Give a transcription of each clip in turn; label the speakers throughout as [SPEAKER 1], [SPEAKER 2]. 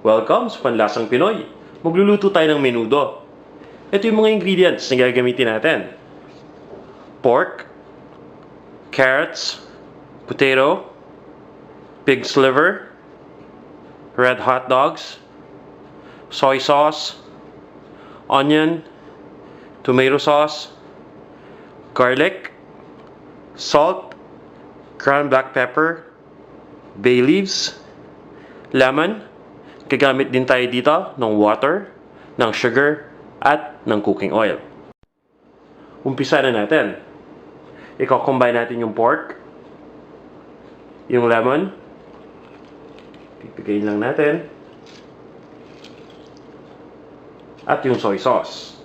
[SPEAKER 1] Welcome sa Panlasang Pinoy. Magluluto tayo ng menudo. Ito yung mga ingredients na gagamitin natin. Pork, carrots, potato, pig's liver, red hot dogs, soy sauce, onion, tomato sauce, garlic, salt, ground black pepper, bay leaves, lemon. Gagamit din tayo dito ng water, ng sugar, at ng cooking oil. Umpisa na natin. I-combine natin yung pork, yung lemon, pipigayin lang natin, at yung soy sauce.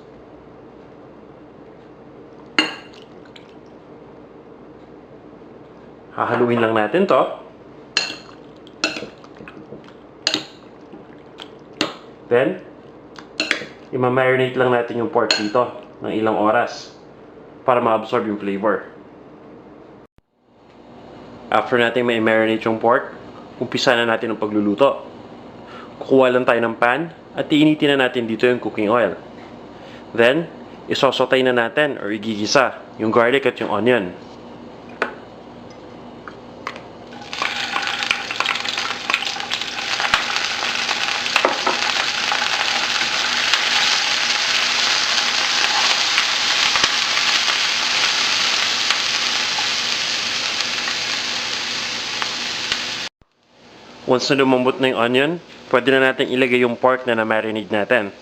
[SPEAKER 1] Hahaluin lang natin to. Then, i-marinate lang natin yung pork dito ng ilang oras para ma-absorb yung flavor. After natin ma-marinate yung pork, umpisa na natin ang pagluluto. Kukuha lang tayo ng pan at iinitin na natin dito yung cooking oil. Then, isosotay na natin or igigisa yung garlic at yung onion. Once na lumambot na yung onion, pwede na natin ilagay yung pork na na-marinate natin.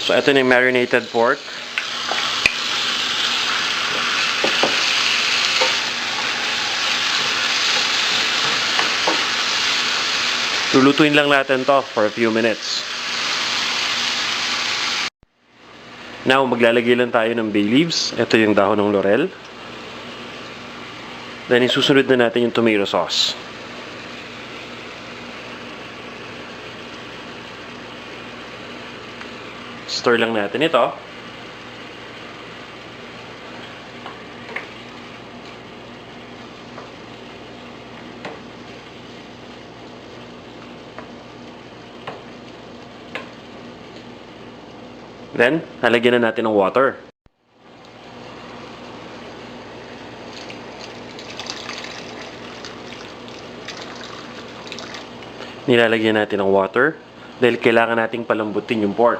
[SPEAKER 1] So, ito na yung marinated pork. Lulutuin lang natin to for a few minutes. Now, maglalagay lang tayo ng bay leaves. Ito yung dahon ng laurel. Then, isusunod na natin yung tomato sauce. Stir lang natin ito. Then, lalagyan na natin ng water. Nilalagyan natin ng water dahil kailangan nating palambutin yung pork.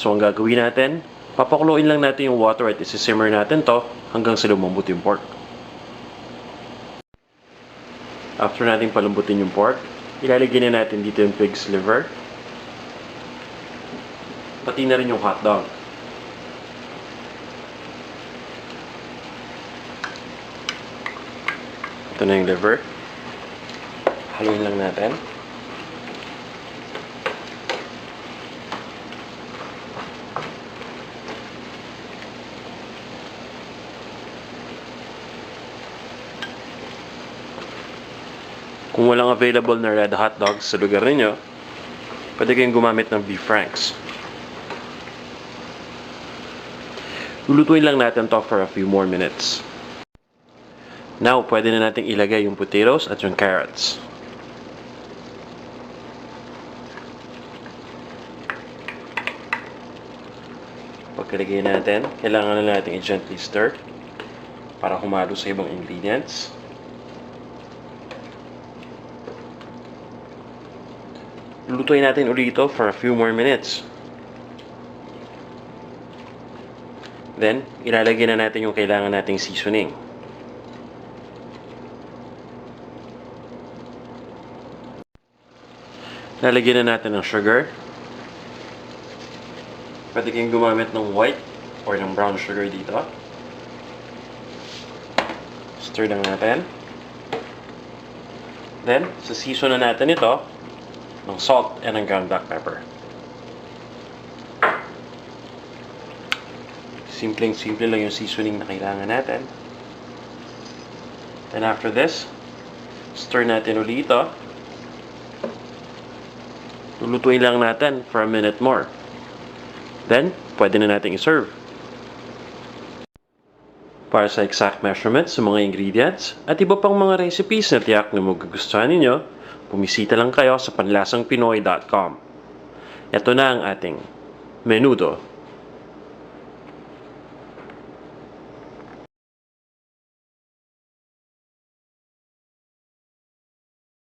[SPEAKER 1] So, ang gagawin natin, papakuluin lang natin yung water at isi-simmer natin to hanggang sa lumambot yung pork. After nating palambutin yung pork, ilalagyan na natin dito yung pig's liver. Pati na rin yung hotdog. Ito na yung liver. Haluin lang natin. Kung walang available na red hot dogs sa lugar ninyo, pwede kayong gumamit ng beef franks. Lulutuin lang natin to for a few more minutes. Now, pwede na natin ilagay yung potatoes at yung carrots. Pagkalagay natin, kailangan na natin i-gently stir para humalo sa ibang ingredients. Lulutuin natin ulit ito for a few more minutes. Then, ilalagay na natin yung kailangan nating seasoning. Lalagyan na natin ng sugar. Pwede kayong gumamit ng white or ng brown sugar dito. Stir lang natin. Then, sa-season na natin ito ng salt and ng ground black pepper. Simpleng-simple lang yung seasoning na kailangan natin. Then after this, stir natin ulit ito. Lulutuin lang natin for a minute more. Then, pwede na natin i-serve. Para sa exact measurements sa mga ingredients at iba pang mga recipes na tiyak na magugustuhan ninyo, Pumisita lang kayo sa panlasangpinoy.com. Ito na ang ating menudo.